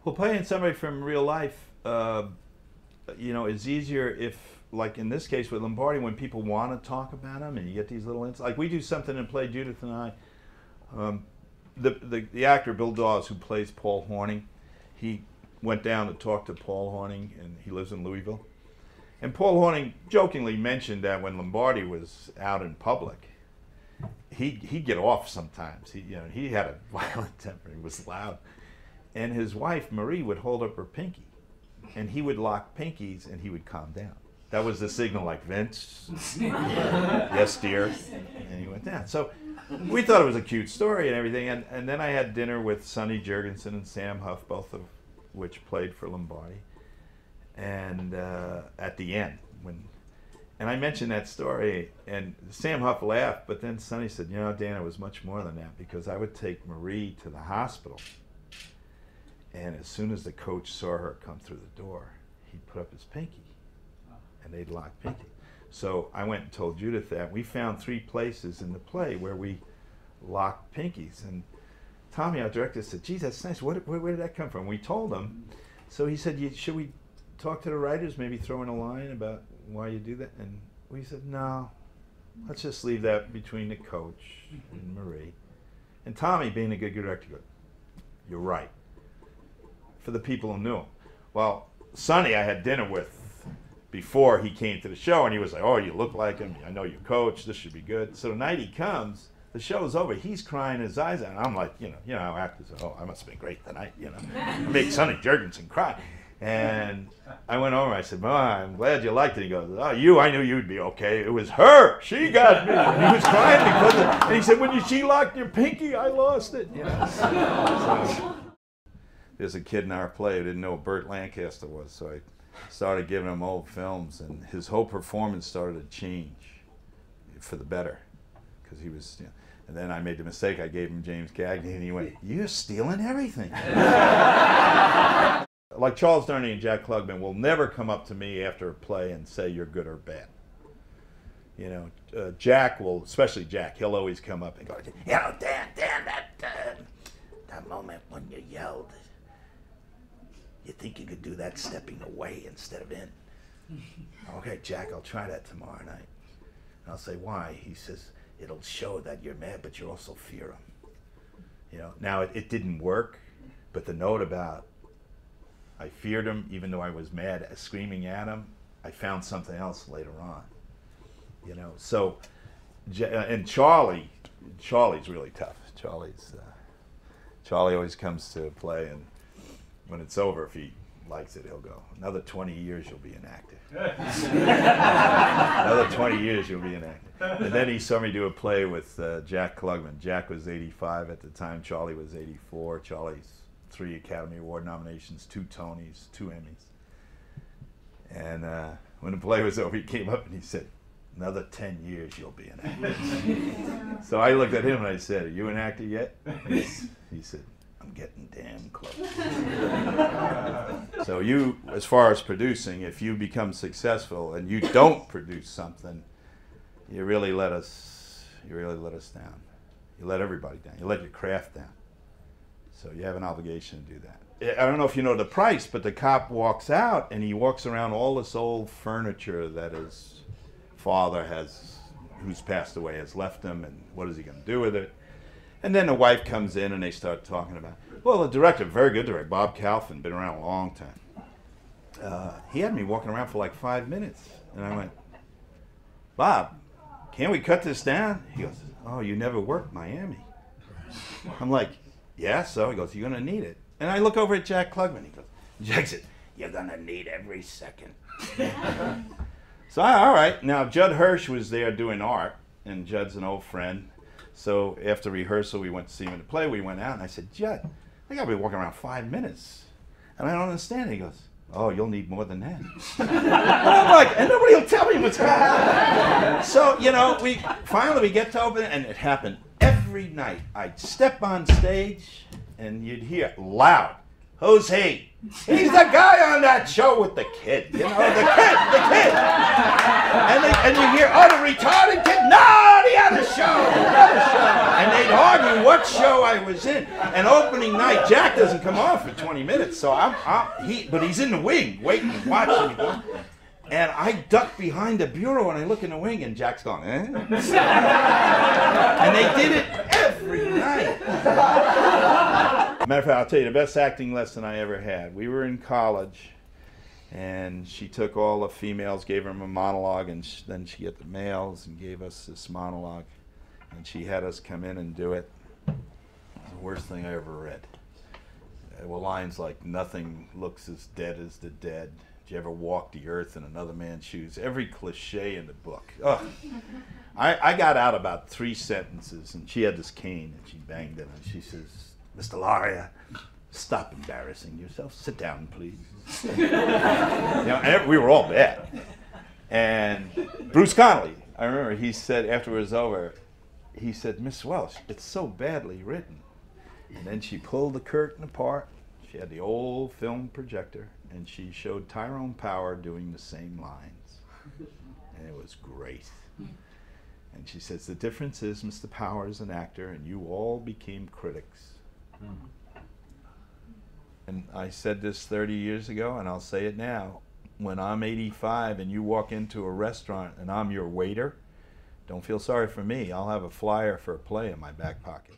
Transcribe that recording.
Well, playing somebody from real life, you know, is easier if, like in this case with Lombardi, when people want to talk about him and you get these little insights. Like we do something in play, Judith and I. The actor Bill Dawes, who plays Paul Horning, he went down to talk to Paul Horning, and he lives in Louisville. And Paul Horning jokingly mentioned that when Lombardi was out in public, he'd get off sometimes. He had a violent temper. He was loud. And his wife, Marie, would hold up her pinky. And he would lock pinkies, and he would calm down. That was the signal, like, Vince, yes, dear. And he went down. So we thought it was a cute story and everything. And then I had dinner with Sonny Jurgensen and Sam Huff, both of which played for Lombardi. And at the end, and I mentioned that story, and Sam Huff laughed, but then Sonny said, you know, Dan, it was much more than that, because I would take Marie to the hospital, and as soon as the coach saw her come through the door, he'd put up his pinky, and they'd lock pinky. So I went and told Judith that. We found 3 places in the play where we locked pinkies, and Tommy, our director, said, geez, that's nice. Where did that come from? We told him. So he said, should we talk to the writers, maybe throw in a line about why you do that? And we said, no, let's just leave that between the coach and Marie. And Tommy, being a good director, goes, you're right, for the people who knew him. Well, Sonny I had dinner with before he came to the show, and he was like, oh, you look like him, I know your coach, this should be good. So the night he comes, the show's over, he's crying his eyes out, and I'm like, you know how actors are, oh, I must have been great tonight, Make Sonny Jurgensen cry. And I went over, I said, well, I'm glad you liked it. He goes, oh, I knew you'd be okay. It was her, she got me. And he was crying because of it. And he said, when she locked your pinky, I lost it. So, there's a kid in our play who didn't know who Burt Lancaster was, so I started giving him old films, and his whole performance started to change for the better, because he was, and then I made the mistake, I gave him James Cagney, and he went, you're stealing everything. Like Charles Durney and Jack Klugman will never come up to me after a play and say you're good or bad. Jack will, especially Jack, he'll always come up and go, Dan, that moment when you yelled, you think you could do that stepping away instead of in? Okay, Jack, I'll try that tomorrow night. And I'll say, why? He says, it'll show that you're mad, but you also fear him. Now it didn't work, but the note about I feared him even though I was mad, screaming at him, I found something else later on. So, and Charlie's really tough. Charlie always comes to play, and when it's over, if he likes it, he'll go, another 20 years you'll be inactive. Another 20 years you'll be inactive. And then he saw me do a play with Jack Klugman. Jack was 85 at the time, Charlie was 84. Charlie's 3 Academy Award nominations, 2 Tonys, 2 Emmys. And when the play was over, he came up and he said, another 10 years you'll be an actor. So I looked at him and I said, are you an actor yet? He said, I'm getting damn close. So you, as far as producing, if you become successful and you don't produce something, you really let us down. You let everybody down. You let your craft down. So you have an obligation to do that. I don't know if you know the price, but the cop walks out and he walks around all this old furniture that his father who's passed away, has left him, and what is he going to do with it? And then the wife comes in and they start talking about it. Well, the director, very good director, Bob Kalfin, been around a long time. He had me walking around for like 5 minutes. And I went, Bob, can't we cut this down? He goes, oh, you never worked Miami. I'm like, yeah, so? He goes, you're going to need it. And I look over at Jack Klugman. He goes, Jack said, you're going to need every second. So, all right. Now, Judd Hirsch was there doing art, and Judd's an old friend. So after rehearsal, we went to see him in the play. We went out, and I said, Judd, I got to be walking around 5 minutes. And I don't understand. He goes, oh, you'll need more than that. And I'm like, and nobody will tell me what's going on. So, we get to open it, and it happened every night. I'd step on stage, and you'd hear loud, Who's he? He's the guy on that show with the kid, you know, the kid. And you hear, oh, the retarded kid? No, the other show. And they'd argue what show I was in. And opening night, Jack doesn't come on for 20 minutes, so but he's in the wing, waiting, watching. And I duck behind the bureau and I look in the wing and Jack's going, eh? And they did it every night. Matter of fact, I'll tell you the best acting lesson I ever had. We were in college and she took all the females, gave them a monologue, and then she got the males and gave us this monologue. And she had us come in and do it. It was the worst thing I ever read. Well, lines like, nothing looks as dead as the dead. Did you ever walk the earth in another man's shoes? Every cliche in the book. Ugh. I got out about 3 sentences, and she had this cane, and she banged it, and she says, Mr. Lauria, stop embarrassing yourself. Sit down, please. You know, and we were all bad. And Bruce Connolly, I remember, he said after it was over, he said, Miss Welsh, it's so badly written. And then she pulled the curtain apart. She had the old film projector, and she showed Tyrone Power doing the same lines. And it was great. And she says, the difference is Mr. Power is an actor, and you all became critics. And I said this 30 years ago, and I'll say it now. When I'm 85 and you walk into a restaurant and I'm your waiter, don't feel sorry for me. I'll have a flyer for a play in my back pocket.